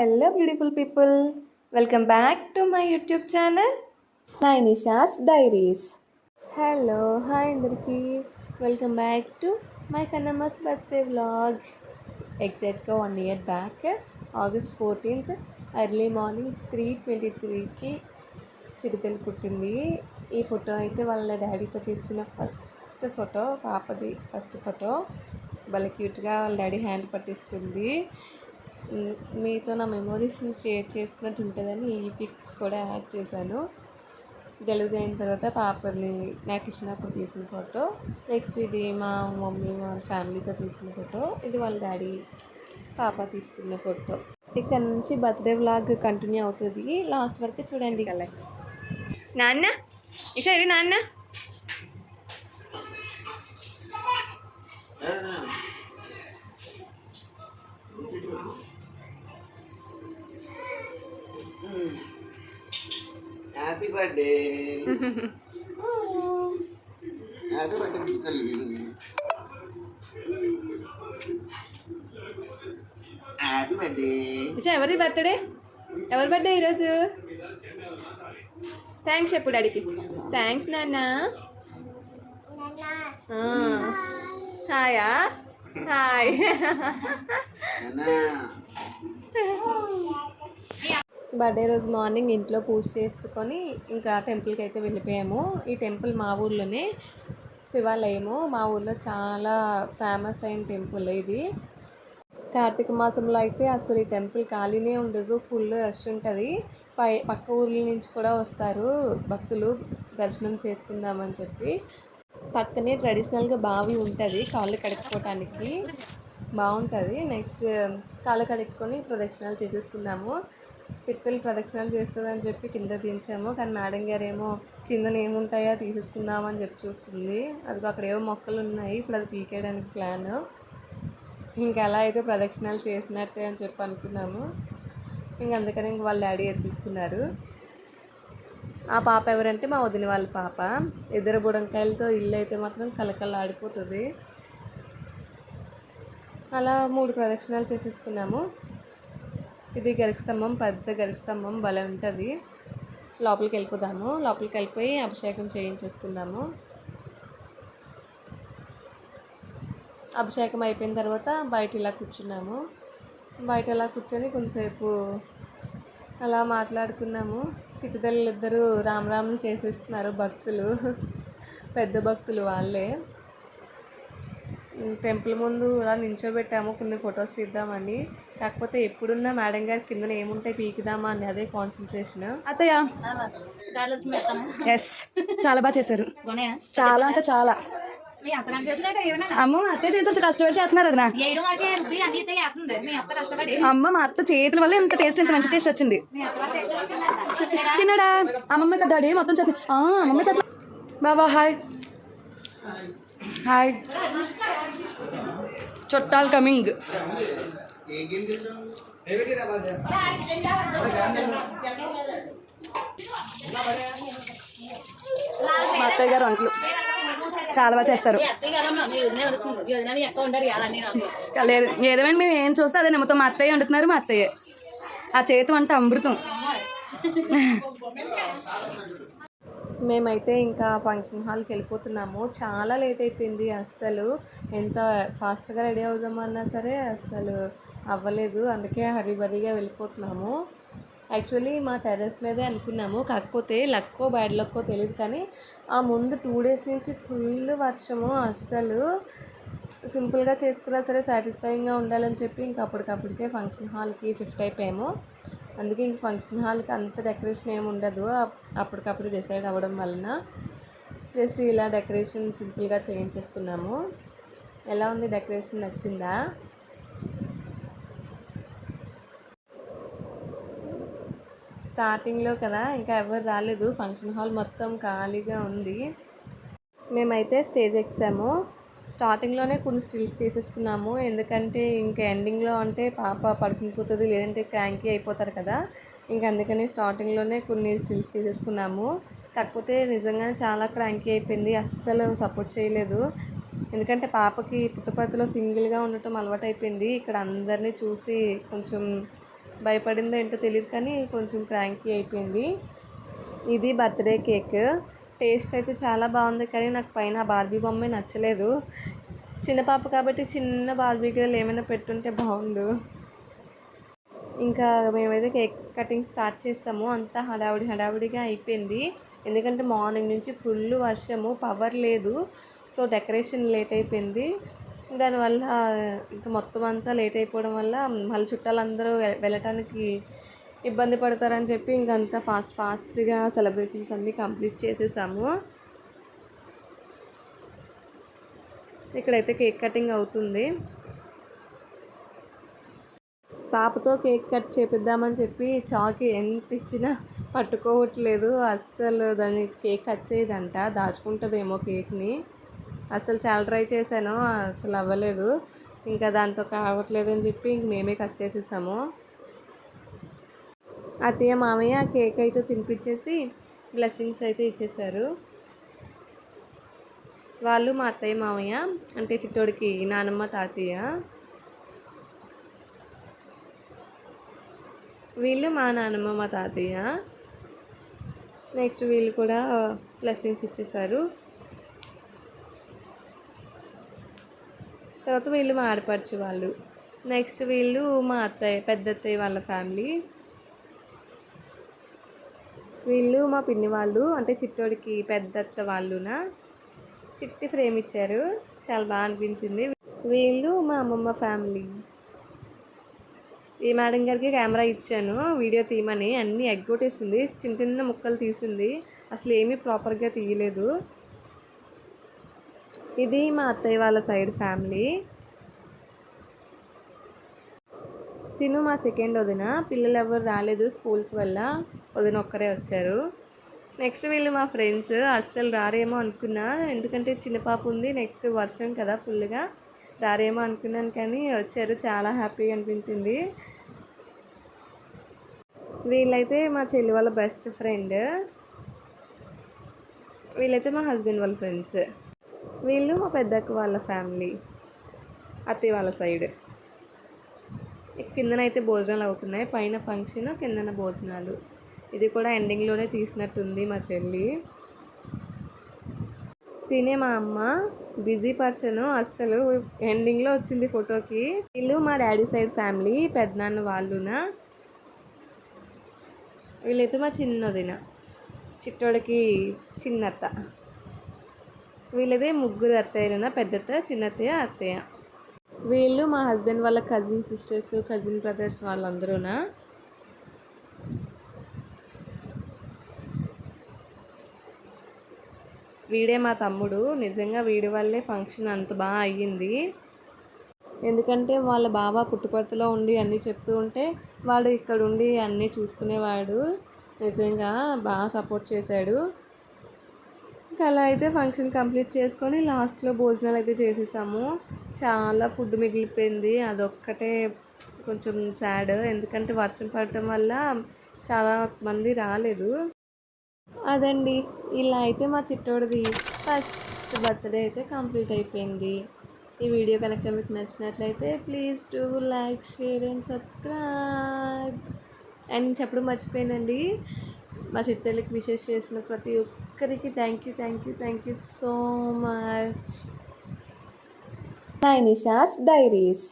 Hello, beautiful people. Welcome back to my YouTube channel, Nainisha's Diaries. Hello hi అందరికీ welcome back to my Kannamma's birthday vlog. ఎగ్జాక్ట్గా 1 year back August 14th early morning 3:23కి చిరుతలు పుట్టింది. ఈ photo అయితే వాళ్ళ డాడీతో తీసుకున్న ఫస్ట్ ఫోటో, పాపది ఫస్ట్ ఫోటో. భలే క్యూట్గా వాళ్ళ డాడీ హ్యాండ్ పట్టేసుకుంది. మీతో నా మెమోరీస్ని షేర్ చేసుకున్నట్టు ఉంటుందని ఈ పిక్స్ కూడా యాడ్ చేశాను. డెలివరీ అయిన తర్వాత పాపని నాకు ఇచ్చినప్పుడు తీసిన ఫోటో. నెక్స్ట్ ఇది మా మమ్మీ వాళ్ళ ఫ్యామిలీతో తీసుకున్న ఫోటో. ఇది వాళ్ళ డాడీ పాప తీసుకున్న ఫోటో. ఇక్కడ నుంచి బర్త్డే వ్లాగ్ కంటిన్యూ అవుతుంది, లాస్ట్ వరకు చూడండి. నాన్న ఇషా ఇది నాన్న హ్యాపీ బర్త్డే. హ్యాపీ బర్త్డే తల్లి. Happy birthday. ఎవరి బర్త్డే? ఎవరి బర్త్డే ఈరోజు? థ్యాంక్స్ చెప్పు డాడీకి. థ్యాంక్స్ నాన్న. హాయా? హాయ్. బర్త్డే రోజు మార్నింగ్ ఇంట్లో పూజ చేసుకొని ఇంకా టెంపుల్కి అయితే వెళ్ళిపోయాము. ఈ టెంపుల్ మా ఊర్లోనే శివాలయము. మా ఊర్లో చాలా ఫేమస్ అయిన టెంపుల్ ఇది. కార్తీక మాసంలో అయితే అసలు ఈ టెంపుల్ ఖాళీనే ఉండదు, ఫుల్ రష్ ఉంటుంది. పక్క ఊర్ల నుంచి కూడా వస్తారు భక్తులు దర్శనం చేసుకుందామని చెప్పి. పక్కనే ట్రెడిషనల్గా బావి ఉంటుంది, కాళ్ళు కడుక్కోవటానికి బాగుంటుంది. నెక్స్ట్ కాళ్ళు కడుక్కొని ప్రదక్షిణాలు చేసేసుకుందాము. చిట్టలు ప్రదక్షిణాలు చేస్తుందని చెప్పి కింద దించాము, కానీ మేడం గారు ఏమో కిందన ఏముంటాయో తీసేసుకుందామని చెప్పి చూస్తుంది. అది అక్కడ ఏవో మొక్కలు ఉన్నాయి, ఇప్పుడు అది పీకేయడానికి ప్లాన్. ఇంకా అలా అయితే ప్రదక్షిణాలు చేసినట్టే అని చెప్పి అనుకున్నాము. ఇంక అందుకని ఇంక వాళ్ళ డాడీ తీసుకున్నారు. ఆ పాప ఎవరంటే మా వదిన వాళ్ళ పాప. ఇద్దరు బుడంకాయలతో ఇల్లు అయితే మాత్రం కలకల్లాడిపోతుంది. అలా 3 ప్రదక్షిణాలు చేసేసుకున్నాము. ఇది గరికస్తంభం, పెద్ద గరికస్తంభం భలే ఉంటుంది. లోపలికి వెళ్ళిపోదాము. లోపలికి వెళ్ళిపోయి అభిషేకం చేయించేసుకుందాము. అభిషేకం అయిపోయిన తర్వాత బయట ఇలా కూర్చున్నాము. బయట ఇలా కూర్చొని కొంతసేపు అలా మాట్లాడుకున్నాము. చిట్టుతల్లులు ఇద్దరు రామరాములు చేసేస్తున్నారు భక్తులు, పెద్ద భక్తులు వాళ్ళే. టెంపుల్ ముందు అలా నించోబెట్టాము కొన్ని ఫొటోస్ తీద్దామని. కాకపోతే ఎప్పుడున్నా మేడం గారి కిందన ఏముంటాయి పీకుదామా అని అదే కాన్సన్ట్రేషన్. అత్తయ్య ఎస్ చాలా బాగా చేశారు, చాలా అంటే చాలా. అమ్మ మా అత్తయ్య చేసి కష్టపడి చేస్తున్నారు. అది అమ్మ మా అత్త చేతుల వల్ల ఇంత టేస్ట్, ఇంత మంచి టేస్ట్ వచ్చింది. చిన్నడా అమ్మమ్మ డాడీ మొత్తం చేతి అమ్మమ్మ చేత. బాబా హాయ్ హాయ్. చుట్టాలు కమింగ్. మా అత్తయ్య గారు వంటలు చాలా బాగా చేస్తారు. లేదు ఏదేమైనా మేము ఏం చూస్తే అదే నమ్ముతాం. మా అత్తయ్య వండుతున్నారు, మా అత్తయ్య ఆ చేతి వంట అమృతం. మేమైతే ఇంకా ఫంక్షన్ హాల్కి వెళ్ళిపోతున్నాము. చాలా లేట్ అయిపోయింది. అస్సలు ఎంత ఫాస్ట్గా రెడీ అవుదామన్నా సరే అస్సలు అవ్వలేదు. అందుకే హరిబరిగా వెళ్ళిపోతున్నాము. యాక్చువల్లీ మా టెర్రస్ మీదే అనుకున్నాము, కాకపోతే లక్కో బ్యాడ్ లక్కో తెలియదు, కానీ ఆ ముందు 2 days నుంచి ఫుల్ వర్షము. అస్సలు సింపుల్గా చేసుకున్నా సరే సాటిస్ఫైయింగ్గా ఉండాలని చెప్పి ఇంకా అప్పటికప్పటికే ఫంక్షన్ హాల్కి షిఫ్ట్ అయిపోయాము. అందుకే ఇంక ఫంక్షన్ హాల్కి అంత డెకరేషన్ ఏమి ఉండదు, అప్పటికప్పుడు డిసైడ్ అవ్వడం వలన జస్ట్ ఇలా డెకరేషన్ సింపుల్గా చేయించేసుకున్నాము. ఎలా ఉంది డెకరేషన్, నచ్చిందా? స్టార్టింగ్లో కదా ఇంకా ఎవరు రాలేదు, ఫంక్షన్ హాల్ మొత్తం ఖాళీగా ఉంది. మేమైతే స్టేజ్ ఎక్కాము. స్టార్టింగ్లోనే కొన్ని స్టిల్స్ తీసేసుకున్నాము, ఎందుకంటే ఇంకా ఎండింగ్లో అంటే పాప పడుకుని పోతుంది, లేదంటే క్రాంకీ అయిపోతారు కదా. ఇంకా అందుకని స్టార్టింగ్లోనే కొన్ని స్టిల్స్ తీసేసుకున్నాము. కాకపోతే నిజంగానే చాలా క్రాంకీ అయిపోయింది, అస్సలు సపోర్ట్ చేయలేదు. ఎందుకంటే పాపకి పుట్టపర్తిలో సింగిల్గా ఉండటం అలవాటు అయిపోయింది. ఇక్కడ అందరినీ చూసి కొంచెం భయపడిందో ఏంటో తెలియదు కానీ కొంచెం క్రాంకీ అయిపోయింది. ఇది బర్త్డే కేక్. టేస్ట్ అయితే చాలా బాగుంది కానీ నాకు పైన బార్బీ బొమ్మే నచ్చలేదు. చిన్న పాప కాబట్టి చిన్న బార్బీ గర్ల్ ఏమైనా పెట్టుంటే బాగుండు. ఇంకా మేమైతే కేక్ కటింగ్ స్టార్ట్ చేసాము. అంతా హడావుడిగా అయిపోయింది. ఎందుకంటే మార్నింగ్ నుంచి ఫుల్ వర్షము, పవర్ లేదు. సో డెకరేషన్ లేట్ అయిపోయింది. దానివల్ల ఇంకా మొత్తం అంతా లేట్ అయిపోవడం వల్ల మళ్ళీ చుట్టాలందరూ వెళ్ళటానికి ఇబ్బంది పడతారని చెప్పి ఇంకంతా ఫాస్ట్గా సెలబ్రేషన్స్ అన్నీ కంప్లీట్ చేసేసాము. ఇక్కడైతే కేక్ కటింగ్ అవుతుంది. పాపతో కేక్ కట్ చేపిద్దామని చెప్పి చాకి ఎంత ఇచ్చినా పట్టుకోవట్లేదు. అస్సలు దాన్ని కేక్ కట్ చేయదంట, దాచుకుంటుందేమో కేక్ని. అసలు చాలా ట్రై చేశాను, అసలు అవ్వలేదు. ఇంకా దాంతో కావట్లేదు అని చెప్పి ఇంక మేమే కట్ చేసేసాము. అత్తయ్య మామయ్య కేక్ అయితే తినిపించేసి బ్లెస్సింగ్స్ అయితే ఇచ్చేశారు. వాళ్ళు మా అత్తయ్య మామయ్య అంటే చిట్టోడికి నానమ్మ తాతయ్య, వీళ్ళు మా నానమ్మ మా తాతయ్య. నెక్స్ట్ వీళ్ళు కూడా బ్లెస్సింగ్స్ ఇచ్చేసారు. తర్వాత వీళ్ళు మా ఆడపడుచు వాళ్ళు. నెక్స్ట్ వీళ్ళు మా అత్తయ్య పెద్ద అత్తయ్య వాళ్ళ ఫ్యామిలీ. వీళ్ళు మా పిన్ని వాళ్ళు అంటే చిట్టోడికి పెద్ద అత్త వాళ్ళునా. చిట్టి ఫ్రేమ్ ఇచ్చారు, చాలా బాగా అనిపించింది. వీళ్ళు మా అమ్మమ్మ ఫ్యామిలీ. ఈ మేడం గారికి కెమెరా ఇచ్చాను వీడియో తీయమని, అన్నీ ఎగ్గొట్టేసింది, చిన్న చిన్న ముక్కలు తీసింది, అసలు ఏమీ ప్రాపర్గా తీయలేదు. ఇది మా అత్తయ్య వాళ్ళ సైడ్ ఫ్యామిలీ. తిను మా సెకండ్ వదిన. పిల్లలు ఎవరు రాలేదు స్కూల్స్ వల్ల, వదిన ఒక్కరే వచ్చారు. నెక్స్ట్ వీళ్ళు మా ఫ్రెండ్స్. అస్సలు రారేమో అనుకున్నా, ఎందుకంటే చిన్న పాప ఉంది, నెక్స్ట్ వర్షం కదా ఫుల్గా, రారేమో అనుకున్నాను కానీ వచ్చారు. చాలా హ్యాపీగా అనిపించింది. వీళ్ళైతే మా చెల్లి వాళ్ళ బెస్ట్ ఫ్రెండ్. వీళ్ళైతే మా హస్బెండ్ వాళ్ళ ఫ్రెండ్స్. వీళ్ళు మా పెద్దక్క వాళ్ళ ఫ్యామిలీ, అత్తయ్య వాళ్ళ సైడ్. కిందనైతే భోజనాలు అవుతున్నాయి, పైన ఫంక్షన్, కిందన భోజనాలు. ఇది కూడా ఎండింగ్లోనే తీసినట్టుంది మా చెల్లి. తినే మా అమ్మ బిజీ పర్సన్, అస్సలు ఎండింగ్లో వచ్చింది ఫోటోకి. వీళ్ళు మా డాడీ సైడ్ ఫ్యామిలీ, పెద్దనాన్న వాళ్ళునా. వీళ్ళైతే మా చిన్నదిన, చిట్టోడికి చిన్నత్త. వీళ్ళదే ముగ్గురు అత్తయ్యలున, పెద్దత్త, చిన్నత్తయ్య, అత్తయ్య. వీళ్ళు మా హస్బెండ్ వాళ్ళ కజిన్ సిస్టర్స్, కజిన్ బ్రదర్స్ వాళ్ళందరూనా. వీడే మా తమ్ముడు. నిజంగా వీడి వల్లే ఫంక్షన్ అంత బాగా అయ్యింది. ఎందుకంటే వాళ్ళ బావ పుట్టుపర్తిలో ఉండి అన్నీ చెప్తూ ఉంటే వాడు ఇక్కడ ఉండి అన్నీ చూసుకునేవాడు. నిజంగా బాగా సపోర్ట్ చేశాడు. ఇంకా అలా అయితే ఫంక్షన్ కంప్లీట్ చేసుకొని లాస్ట్లో భోజనాలు అయితే చేసేసాము. చాలా ఫుడ్ మిగిలిపోయింది, అదొక్కటే కొంచెం సాడ్. ఎందుకంటే వర్షం పడటం వల్ల చాలా మంది రాలేదు. అదండి, ఇలా అయితే మా చిట్టోడిది ఫస్ట్ బర్త్డే అయితే కంప్లీట్ అయిపోయింది. ఈ వీడియో కనుక మీకు నచ్చినట్లయితే please do like, share and subscribe. And చెప్పడం మర్చిపోయానండి, మా చిట్టతల్లికి విషెస్ చేసిన ప్రతి ఒక్కరికి thank you so much. Nainisha's diaries.